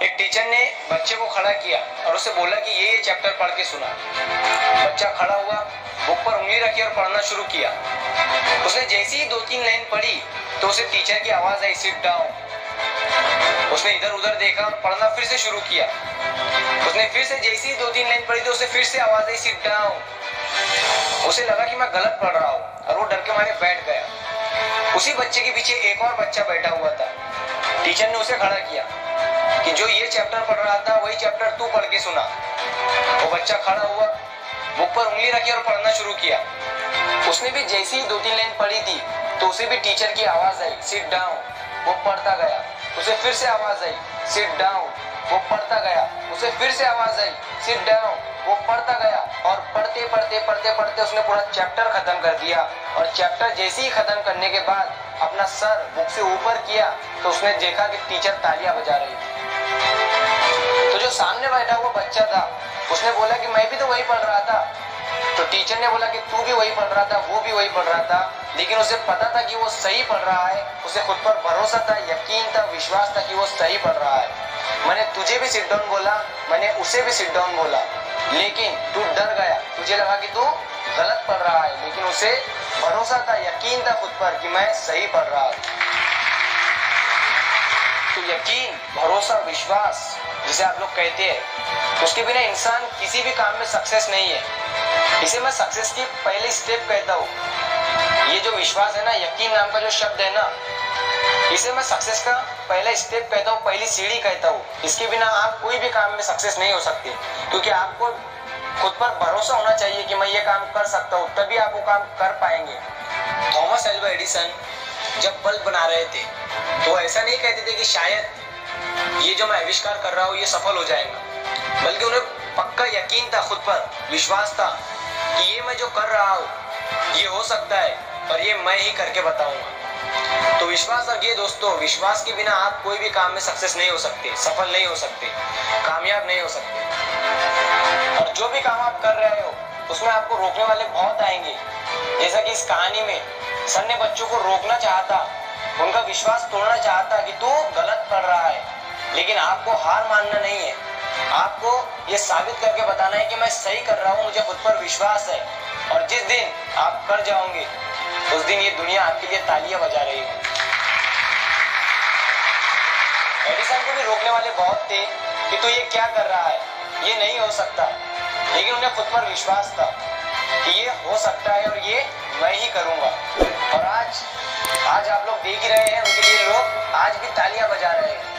एक टीचर ने बच्चे को खड़ा किया और उसे बोला कि ये चैप्टर पढ़ के सुना। बच्चा खड़ा हुआ, बुक पर उंगली रखी और पढ़ना शुरू किया। उसने जैसे ही 2-3 लाइन पढ़ी तो उसे टीचर की आवाज आई, सिट डाउन। उसने इधर उधर देखा और पढ़ना फिर से शुरू किया। उसने फिर से जैसे ही 2-3 लाइन पढ़ी तो उसे फिर से आवाज आई, सिट डाउन। उसे लगा कि मैं गलत पढ़ रहा हूँ और वो डर के मारे बैठ गया। उसी बच्चे के पीछे एक और बच्चा बैठा हुआ था। टीचर ने उसे खड़ा किया कि जो ये चैप्टर पढ़ रहा था वही चैप्टर तू पढ़ के सुना। वो बच्चा खड़ा हुआ, बुक पर उंगली रखी और पढ़ना शुरू किया। उसने भी जैसी ही 2-3 लाइन पढ़ी थी तो उसे भी टीचर की आवाज आई, सिट डाउन। वो पढ़ता गया। उसे फिर से आवाज आई, सिट डाउन। वो पढ़ता गया। उसे फिर से आवाज आई, सिट डाउन। वो पढ़ता गया और पढ़ते पढ़ते पढ़ते पढ़ते उसने पूरा चैप्टर खत्म कर दिया। और चैप्टर जैसे ही खत्म करने के बाद अपना सर बुक से ऊपर किया तो उसने देखा कि टीचर तालियां बजा रही थी। तो जो सामने बैठा हुआ बच्चा था उसने बोला कि मैं भी तो वही पढ़ रहा था। तो टीचर ने बोला कि तू भी वही पढ़ रहा था, वो भी वही पढ़ रहा था, लेकिन उसे पता था कि वो सही पढ़ रहा है। उसे खुद पर भरोसा था, यकीन था, विश्वास था कि वो सही पढ़ रहा है। मैंने तुझे भी सिट डाउन बोला, मैंने उसे भी सिट डाउन बोला, लेकिन तू डर गया। तुझे लगा कि तू गलत पढ़ रहा है, लेकिन उसे भरोसा था, यकीन था खुद पर कि मैं सही पढ़ रहा हूँ। तो यकीन, भरोसा, विश्वास जिसे आप लोग कहते हैं, उसके बिना इंसान किसी भी काम में सक्सेस नहीं है। इसे मैं सक्सेस की पहली स्टेप कहता हूँ। ये जो विश्वास है ना, यकीन नाम का जो शब्द है ना, इसे मैं सक्सेस का पहला स्टेप कहता हूँ, पहली सीढ़ी कहता हूँ। इसके बिना आप कोई भी काम में सक्सेस नहीं हो सकते, क्योंकि आपको खुद पर भरोसा होना चाहिए कि मैं ये काम कर सकता हूँ, तभी आप वो काम कर पाएंगे। थॉमस अल्वा एडिसन जब बल्ब बना रहे थे तो ऐसा नहीं कहते थे कि शायद ये जो मैं आविष्कार कर रहा हूँ ये सफल हो जाएगा, बल्कि उन्हें पक्का यकीन था, खुद पर विश्वास था कि ये मैं जो कर रहा हूँ ये हो सकता है और ये मैं ही करके बताऊंगा। तो विश्वास रखिए दोस्तों, विश्वास के बिना आप कोई भी काम में सक्सेस नहीं हो सकते, सफल नहीं हो सकते, कामयाब नहीं हो सकते। और जो भी काम आप कर रहे हो उसमें आपको रोकने वाले बहुत आएंगे। जैसा कि इस कहानी में सर ने बच्चों को रोकना चाहता, उनका विश्वास तोड़ना चाहता कि तू गलत पढ़ रहा है, लेकिन आपको हार मानना नहीं है। आपको ये साबित करके बताना है कि मैं सही कर रहा हूँ, मुझे खुद पर विश्वास है। और जिस दिन आप कर जाओगे उस दिन ये दुनिया आपके लिए तालियां बजा रही है। एडिसन को भी रोकने वाले बहुत थे कि तू ये क्या कर रहा है, ये नहीं हो सकता, लेकिन उन्हें खुद पर विश्वास था कि ये हो सकता है और ये मैं ही करूंगा। और आज आप लोग देख ही रहे हैं, उनके लिए लोग आज भी तालियां बजा रहे हैं।